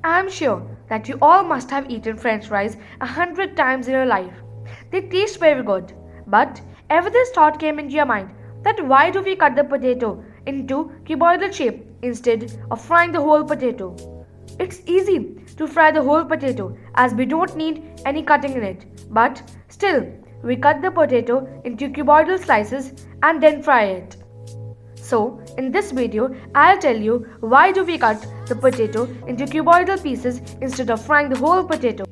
I'm sure that you all must have eaten french fries 100 times in your life. They taste very good, but ever this thought came into your mind that why do we cut the potato into cuboidal shape instead of frying the whole potato? It's easy to fry the whole potato as we don't need any cutting in it, but still we cut the potato into cuboidal slices and then fry it. So, in this video, I'll tell you why do we cut the potato into cuboidal pieces instead of frying the whole potato.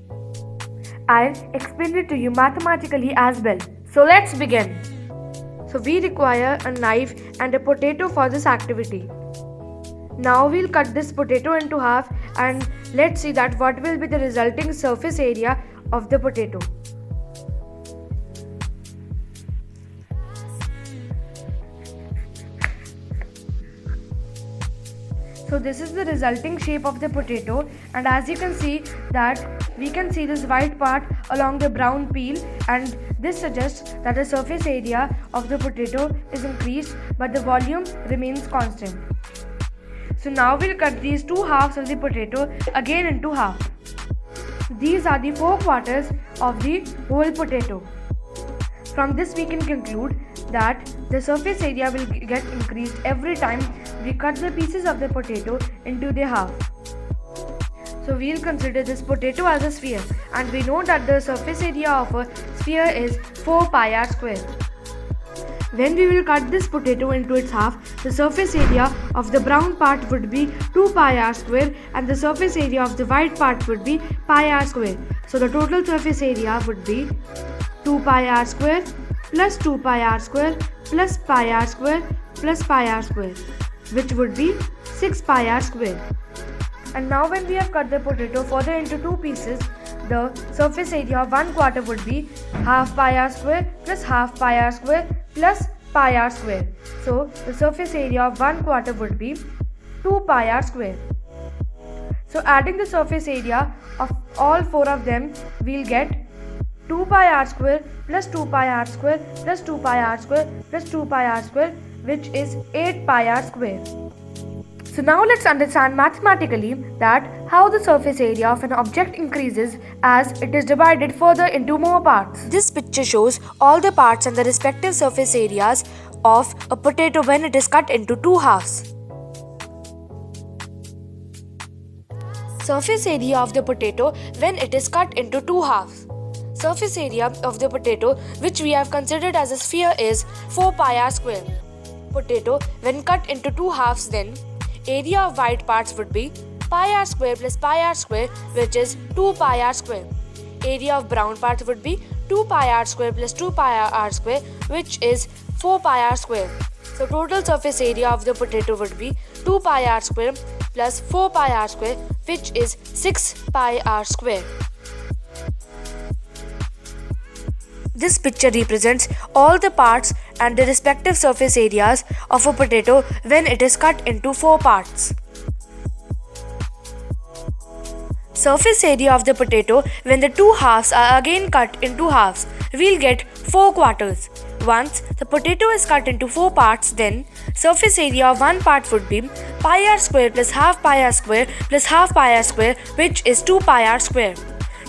I'll explain it to you mathematically as well. So let's begin. So we require a knife and a potato for this activity. Now we'll cut this potato into half and let's see that what will be the resulting surface area of the potato. So this is the resulting shape of the potato, and as you can see that we can see this white part along the brown peel, and this suggests that the surface area of the potato is increased but the volume remains constant. So now we'll cut these two halves of the potato again into half. These are the 4 quarters of the whole potato. From this we can conclude that the surface area will get increased every time we cut the pieces of the potato into the half. So we'll consider this potato as a sphere, and we know that the surface area of a sphere is 4 pi r square. When we will cut this potato into its half, the surface area of the brown part would be 2 pi r square and the surface area of the white part would be pi r square. So the total surface area would be 2 pi r square plus 2 pi r square plus pi r square plus pi r square, which would be 6 pi r square. And now when we have cut the potato further into 2 pieces, the surface area of 1 quarter would be half pi r square plus half pi r square plus pi r square. So the surface area of 1 quarter would be 2 pi r square. So adding the surface area of all 4 of them, we'll get 2 pi r square plus 2 pi r square plus 2 pi r square plus 2 pi r square, which is 8 pi r square. So now let's understand mathematically that how the surface area of an object increases as it is divided further into more parts. This picture shows all the parts and the respective surface areas of a potato when it is cut into 2 halves. Surface area of the potato when it is cut into 2 halves. Surface area of the potato, which we have considered as a sphere, is 4 pi r square. Potato when cut into 2 halves, then area of white parts would be pi r square plus pi r square, which is 2 pi r square. Area of brown parts would be 2 pi r square plus 2 pi r square, which is 4 pi r square. So total surface area of the potato would be 2 pi r square plus 4 pi r square, which is 6 pi r square. This picture represents all the parts and the respective surface areas of a potato when it is cut into 4 parts. Surface area of the potato when the 2 halves are again cut into halves, we'll get 4 quarters. Once the potato is cut into 4 parts, then surface area of 1 part would be pi r square plus half pi r square plus half pi r square, which is 2 pi r square.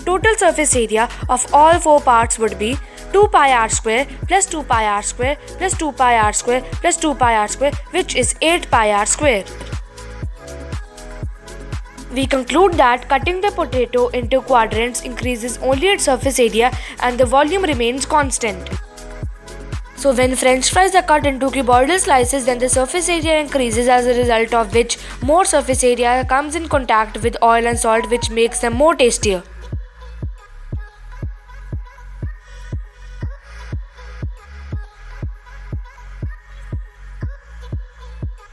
Total surface area of all 4 parts would be 2 pi r square plus 2 pi r square plus 2 pi r square plus 2 pi r square, which is 8 pi r square. We conclude that cutting the potato into quadrants increases only its surface area and the volume remains constant. So when french fries are cut into cuboidal slices, then the surface area increases, as a result of which more surface area comes in contact with oil and salt, which makes them more tastier.